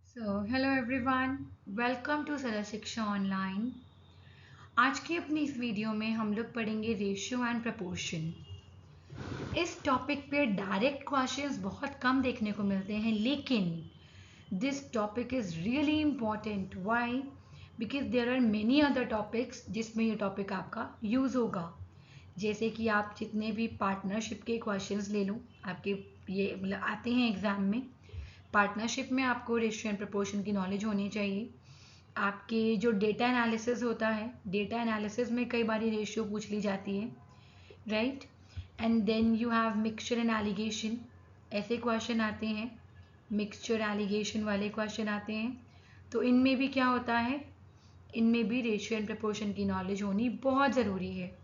Hello everyone, welcome to सरल शिक्षा online. आज की अपनी इस वीडियो में हम लोग पढ़ेंगे रेशियो एंड प्रपोर्शन। इस टॉपिक पे डायरेक्ट क्वेश्चंस बहुत कम देखने को मिलते हैं, लेकिन this topic is really important. Why? Because there are many other topics जिसमें ये टॉपिक आपका यूज़ होगा। जैसे कि आप जितने भी पार्टनरशिप के क्वेश्चंस ले लो, आपके ये मतलब आते हैं एग्जाम में। पार्टनरशिप में आपको रेशियो एंड प्रपोर्शन की नॉलेज होनी चाहिए। आपके जो डेटा एनालिसिस होता है, डेटा एनालिसिस में कई बार रेशियो पूछ ली जाती है, right. And then you have mixture and alligation, ऐसे क्वेश्चन आते हैं, मिक्सचर एलिगेशन वाले क्वेश्चन आते हैं। तो इनमें भी क्या होता है, इनमें भी रेशियो एंड प्रपोर्शन की नॉलेज होनी बहुत ज़रूरी है।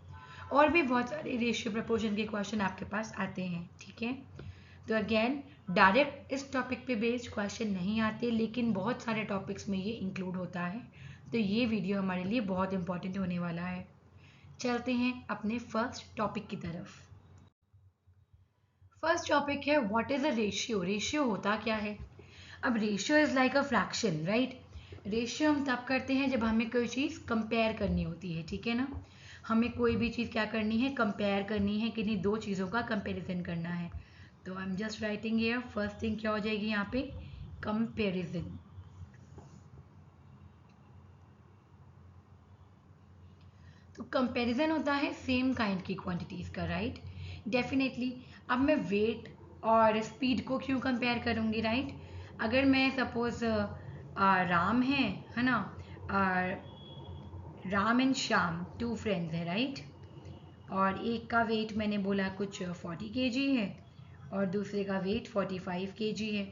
और भी बहुत सारे रेशियो प्रपोर्शन के क्वेश्चन आपके पास आते हैं, ठीक है। तो अगेन डायरेक्ट इस टॉपिक पे बेस्ड क्वेश्चन नहीं आते, लेकिन बहुत सारे टॉपिक्स में ये इंक्लूड होता है। तो ये वीडियो हमारे लिए बहुत इंपॉर्टेंट होने वाला है। चलते हैं अपने फर्स्ट टॉपिक की तरफ। फर्स्ट टॉपिक है what is a ratio. Ratio होता क्या है? अब ratio is like a fraction, right. Ratio हम तब करते हैं जब हमें कोई चीज़ कंपेयर करनी होती है, ठीक है ना। हमें कोई भी चीज़ क्या करनी है, कंपेयर करनी है, किन्हीं दो चीज़ों का कंपैरिजन करना है। तो I am just writing here, first thing क्या हो जाएगी यहाँ पे, कंपैरिजन। तो कंपैरिजन होता है सेम काइंड की क्वांटिटीज का, राइट। डेफिनेटली। अब मैं वेट और स्पीड को क्यों कंपेयर करूँगी, राइट। अगर मैं सपोज राम है ना, Ram and Shyam two friends हैं, राइट। और एक का वेट मैंने बोला कुछ 40 kg है और दूसरे का वेट 45 kg है।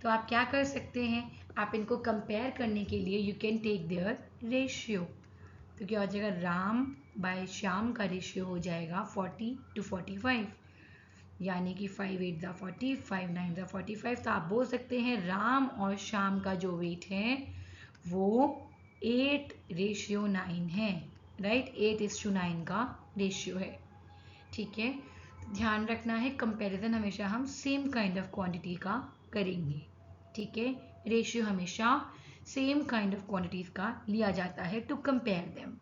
तो आप क्या कर सकते हैं, आप इनको कंपेयर करने के लिए you can take their ratio. तो क्या हो जाएगा, राम बाय श्याम का रेशियो हो जाएगा 40:45, यानी कि 5 8 = 40, 5 9 = 45। तो आप बोल सकते हैं राम और श्याम का जो वेट है वो 8:9 है, राइट। 8:9 का रेशियो है, ठीक है। ध्यान रखना है, कंपैरिजन हमेशा हम सेम काइंड ऑफ क्वांटिटी का करेंगे, ठीक है। रेशियो हमेशा सेम काइंड ऑफ क्वांटिटीज का लिया जाता है टू कंपेयर देम।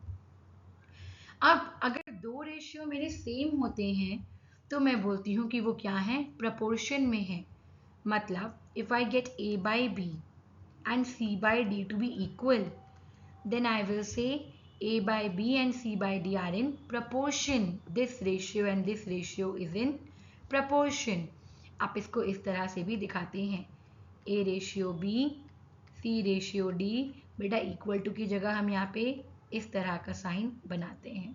अब अगर दो रेशियो मेरे सेम होते हैं तो मैं बोलती हूँ कि वो क्या है, प्रपोर्शन में है। मतलब if I get a by b and c by d to be equal, then I will say a by b and c by d are in proportion. This ratio and this ratio is in proportion. आप इसको इस तरह से भी दिखाते हैं, a ratio b, c ratio d। बेटा equal to की जगह हम यहाँ पे इस तरह का साइन बनाते हैं,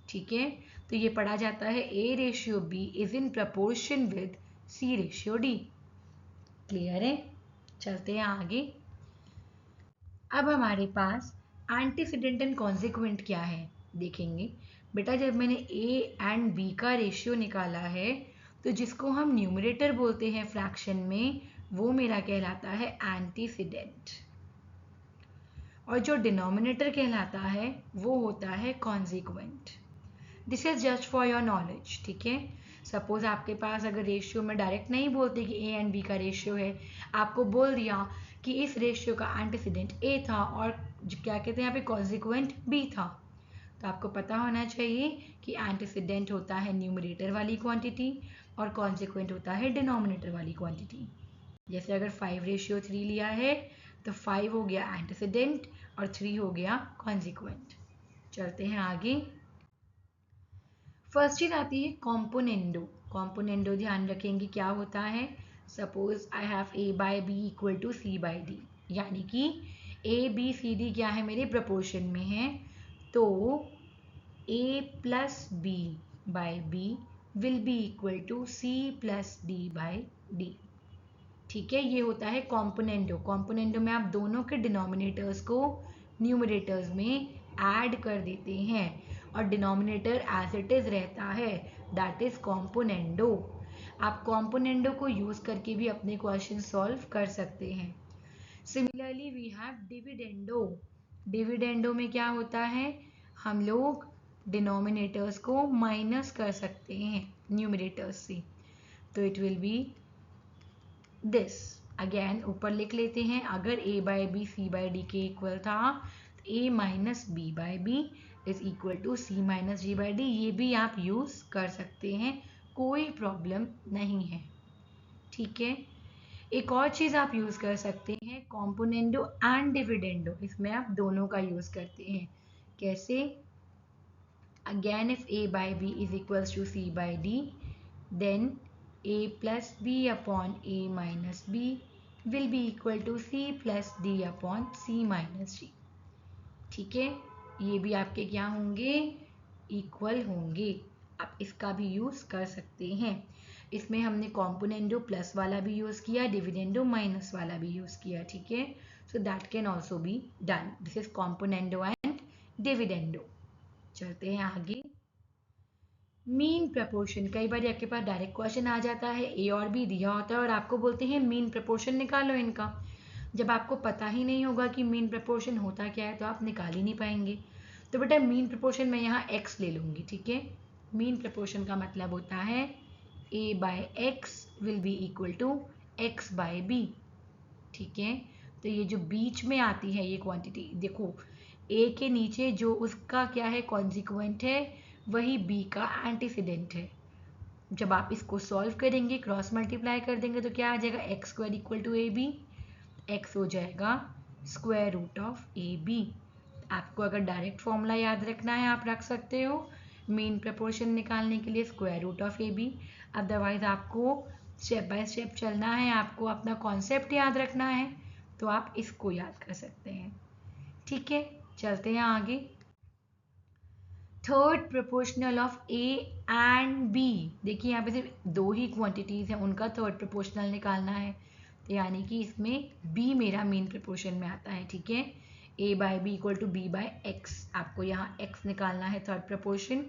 ठीक है। तो ये पढ़ा जाता है a ratio b is in proportion with c ratio d। Clear है? चलते हैं आगे। अब हमारे पास एंटीसीडेंट एंड कॉन्सिक्वेंट क्या है देखेंगे। बेटा जब मैंने a एंड b का रेशियो निकाला है तो जिसको हम न्यूमरेटर बोलते हैं फ्रैक्शन में, वो मेरा कहलाता है एंटीसीडेंट, और जो डिनोमिनेटर कहलाता है वो होता है consequent. This is just for your knowledge, ठीक है। सपोज आपके पास अगर रेशियो में डायरेक्ट नहीं बोलते कि ए एंड बी का रेशियो है, आपको बोल दिया कि इस रेशियो का एंटीसीडेंट ए था और क्या कहते हैं यहाँ पे कॉन्सिक्वेंट बी था, तो आपको पता होना चाहिए कि एंटीसीडेंट होता है न्यूमरेटर वाली क्वांटिटी और कॉन्सिक्वेंट होता है डिनोमिनेटर वाली क्वांटिटी। जैसे अगर 5:3 लिया है तो 5 हो गया एंटीसीडेंट और 3 हो गया कॉन्सिक्वेंट। चलते हैं आगे। फर्स्ट चीज आती है कॉम्पोनेंडो। कॉम्पोनेंडो ध्यान रखेंगे क्या होता है। Suppose I have a by B equal to C by D, यानी कि a b c d क्या है, मेरे प्रपोर्शन में है। तो a plus B by B will be equal to c plus d by D, ठीक है। ये होता है कॉम्पोनेंडो। कॉम्पोनेंडो में आप दोनों के डिनोमिनेटर्स को न्यूमरेटर्स में ऐड कर देते हैं और डिनोमिनेटर एज इट इज रहता है, दैट इज कॉम्पोनेंडो। आप कॉम्पोनेंडो को यूज करके भी अपने क्वेश्चन सॉल्व कर सकते हैं। Similarly we have dividendo. Dividendo में क्या होता है, हम लोग डिनोमिनेटर्स को माइनस कर सकते हैं न्यूमरेटर्स से, तो it will be this. Again ऊपर लिख लेते हैं, अगर a by B C by D के इक्वल था तो a minus B by B is equal to C minus G by D. ये भी आप यूज़ कर सकते हैं, कोई प्रॉब्लम नहीं है। ठीक है, एक और चीज़ आप यूज़ कर सकते हैं, कॉम्पोनेंडो एंड डिविडेंडो। इसमें आप दोनों का यूज़ करते हैं। कैसे? Again if a by B is equals to c by D, then a plus B upon a minus B will be equal to c plus D upon c minus D. ठीक है, ये भी आपके क्या होंगे? इक्वल होंगे। आप इसका भी यूज़ कर सकते हैं। इसमें हमने कॉम्पोनेंडो प्लस वाला भी यूज़ किया, डिविडेंडो माइनस वाला भी यूज़ किया। ठीक है, so that can also be done. This is componendo and dividendo. चलते हैं आगे। मीन प्रपोर्शन, कई बार आपके पास डायरेक्ट क्वेश्चन आ जाता है, ए और बी दिया होता है और आपको बोलते हैं मीन प्रपोर्शन निकालो इनका। जब आपको पता ही नहीं होगा कि मीन प्रपोर्शन होता क्या है तो आप निकाल ही नहीं पाएंगे। तो बेटा मीन प्रपोर्शन मैं यहाँ x ले लूँगी। ठीक है, मीन प्रपोर्शन का मतलब होता है a by X will be equal to X by B. ठीक है, तो ये जो बीच में आती है ये क्वांटिटी, देखो a के नीचे जो उसका क्या है कॉन्सिक्वेंट है, वही b का एंटीसीडेंट है। जब आप इसको सॉल्व करेंगे, क्रॉस मल्टीप्लाई कर देंगे तो क्या आ जाएगा? X square equal to A B. x हो जाएगा square root of A B. आपको अगर डायरेक्ट फॉर्मूला याद रखना है आप रख सकते हो, मीन प्रपोर्शन निकालने के लिए square root of A B. Otherwise आपको स्टेप बाय स्टेप चलना है, आपको अपना कॉन्सेप्ट याद रखना है, तो आप इसको याद कर सकते हैं। ठीक है, चलते हैं आगे। Third proportional of A and B. देखिए यहाँ पे सिर्फ दो ही क्वांटिटीज हैं, उनका थर्ड प्रोपोर्शनल निकालना है, तो यानी कि इसमें b मेरा मेन प्रोपोर्शन में आता है। ठीक है, a by B equal to B by X. आपको यहाँ x निकालना है थर्ड प्रोपोर्शन,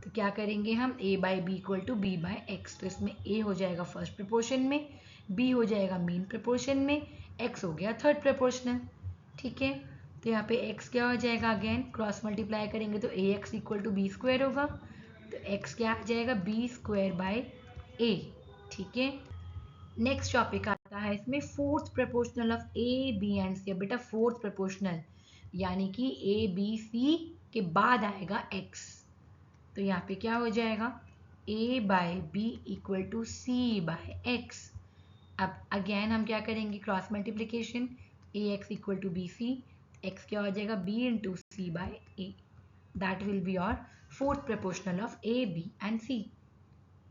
तो क्या करेंगे हम? a by B equal to B by X. तो इसमें a हो जाएगा फर्स्ट प्रोपोर्शन में, b हो जाएगा मेन प्रोपोर्शन में, x हो गया थर्ड प्रोपोर्शनल। ठीक है, तो यहाँ पे x क्या हो जाएगा? अगेन क्रॉस मल्टीप्लाई करेंगे तो ax equal to B square होगा, तो x क्या आ जाएगा? B square by a। ठीक है, नेक्स्ट टॉपिक आता है इसमें fourth proportional of A B and C. बेटा फोर्थ प्रोपोर्शनल यानी कि ए बी सी के बाद आएगा x, तो यहाँ पे क्या हो जाएगा? a by B equal to C by X. अब अगेन हम क्या करेंगे? Cross multiplication, A X equal to B C, X क्या हो जाएगा? b into C by A. That will be your fourth proportional of A B and C.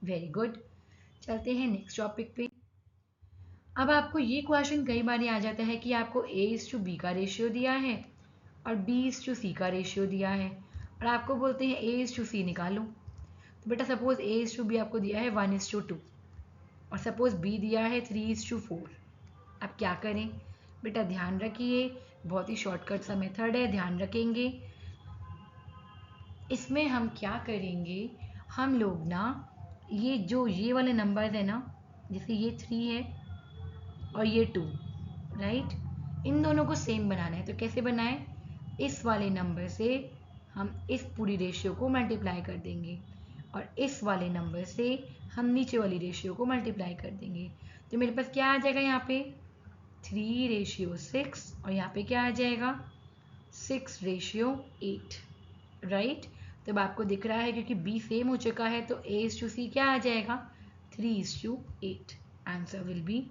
Very good, चलते हैं next topic पे। अब आपको ये क्वेश्चन कई बार आ जाता है कि आपको a:b का रेशियो दिया है और b:c का रेशियो दिया है और आपको बोलते हैं a:c निकालो। तो बेटा सपोज a:b आपको दिया है 1:2 और सपोज b दिया है 3:4। अब क्या करें? बेटा ध्यान रखिए, बहुत ही शॉर्टकट सा मेथड है, ध्यान रखेंगे। इसमें हम क्या करेंगे, हम लोग ना ये वाले नंबर है ना, जैसे ये 3 है और ये 2, राइट, इन दोनों को सेम बनाना है। तो कैसे बनाएं? इस वाले नंबर से हम इस पूरी रेशियो को मल्टीप्लाई कर देंगे और इस वाले नंबर से हम नीचे वाली रेशियो को मल्टीप्लाई कर देंगे। तो मेरे पास क्या आ जाएगा? यहाँ पे 3:6 और यहाँ पे क्या आ जाएगा? 6:8, राइट। तो अब आपको दिख रहा है क्योंकि b सेम हो चुका है तो a:c क्या आ जाएगा? 3:8। Answer will be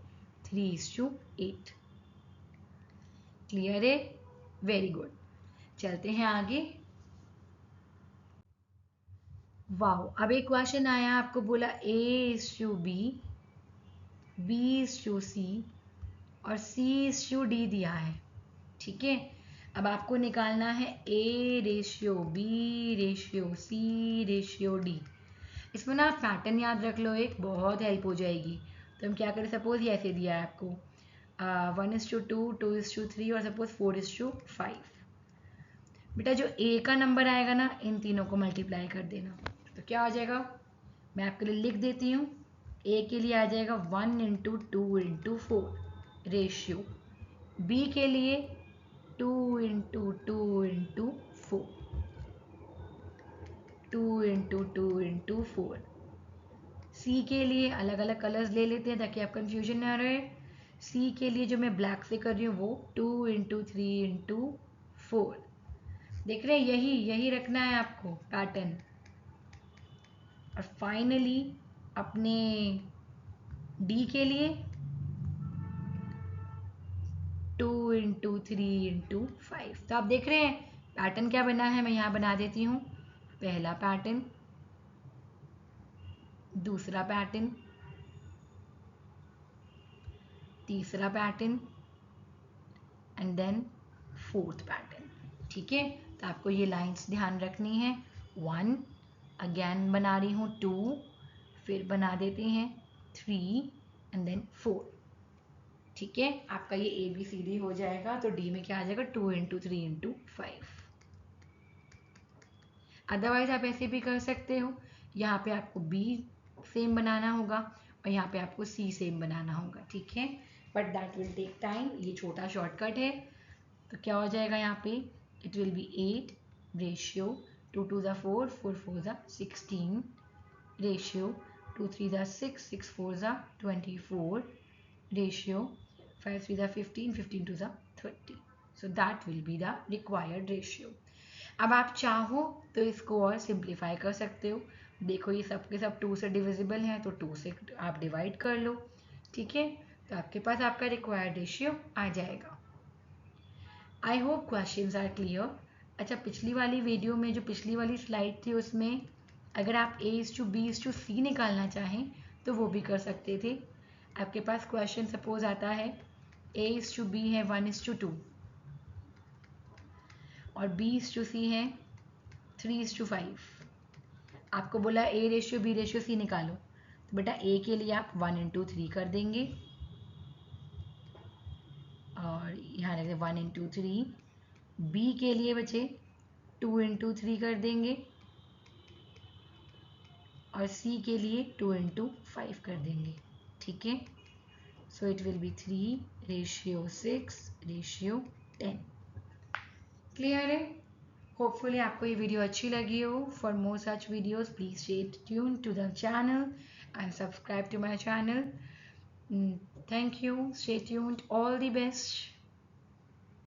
3:8। क्लियर है? वेरी गुड, चलते हैं आगे। वाओ, अब एक क्वेश्चन आया, आपको बोला a:b, b:c और c:d दिया है। ठीक है, अब आपको निकालना है a:b:c:d। इसमें ना आप पैटर्न याद रख लो, एक बहुत हेल्प हो जाएगी। तो हम क्या करें? सपोज ये ऐसे दिया है आपको 1:2, 2:3 और सपोज 4:5। बेटा जो a का नंबर आएगा ना, इन तीनों को मल्टीप्लाई कर देना, तो क्या आ जाएगा? मैं आपके लिए लिख देती हूँ। a के लिए आ जाएगा 1 इंटू 2 इंटू 4 रेशियो, b के लिए 2 इंटू 2 इंटू 4, 2 इंटू 2 इंटू 4। सी के लिए अलग अलग कलर्स ले लेते हैं ताकि आप कंफ्यूजन ना रहे। सी के लिए जो मैं ब्लैक से कर रही हूँ वो 2 इंटू 3 इंटू 4। देख रहे हैं, यही रखना है आपको पैटर्न। और फाइनली अपने डी के लिए 2 इंटू 3 इंटू 5। तो आप देख रहे हैं पैटर्न क्या बना है। मैं यहाँ बना देती हूँ पहला पैटर्न, दूसरा पैटर्न, तीसरा pattern and then fourth pattern. ठीक है, तो आपको ये लाइंस ध्यान रखनी है। 1 अगेन बना रही हूँ, 2 फिर बना देते हैं 3 एंड देन 4। ठीक है, आपका ये ABCD हो जाएगा। तो डी में क्या आ जाएगा 2 इंटू 3 इंटू 5। अदरवाइज आप ऐसे भी कर सकते हो, यहाँ पे आपको बी सेम बनाना होगा और यहाँ पे आपको सी सेम बनाना होगा। ठीक है, but that will take time. ये छोटा शॉर्टकट है। तो क्या हो जाएगा यहाँ पे, इट विल बी 8 रेशियो 2 2 ज़ा 4 4 4 ज़ा 16 रेशियो 2 3 ज़ा 6 6 4 ज़ा 24 रेशियो 5 3 ज़ा 15 15 2 ज़ा 30। So that will be the required ratio. अब आप चाहो तो इसको और सिंप्लीफाई कर सकते हो। देखो ये सब के सब 2 से डिविजिबल हैं, तो 2 से आप डिवाइड कर लो। ठीक है, तो आपके पास आपका रिक्वायर्ड रेशियो आ जाएगा। I hope questions are clear. अच्छा, पिछली वाली वीडियो में जो पिछली वाली स्लाइड थी उसमें अगर आप A/B/C निकालना चाहें तो वो भी कर सकते थे। आपके पास क्वेश्चन सपोज आता है A/B है 1:2 और B/C है 3:5। आपको बोला A/B/C निकालो, तो बेटा A के लिए आप 1 इंटू 3 कर देंगे और यहाँ रखते 1 इंटू 3। B के लिए बचे 2 इंटू 3 कर देंगे और C के लिए 2 इंटू 5 कर देंगे। ठीक है, so it will be 3:6:10। Clear है? होपफुली आपको ये वीडियो अच्छी लगी हो। For more such videos please stay tune to the channel and subscribe to my channel. Thank you, stay tuned, all the best.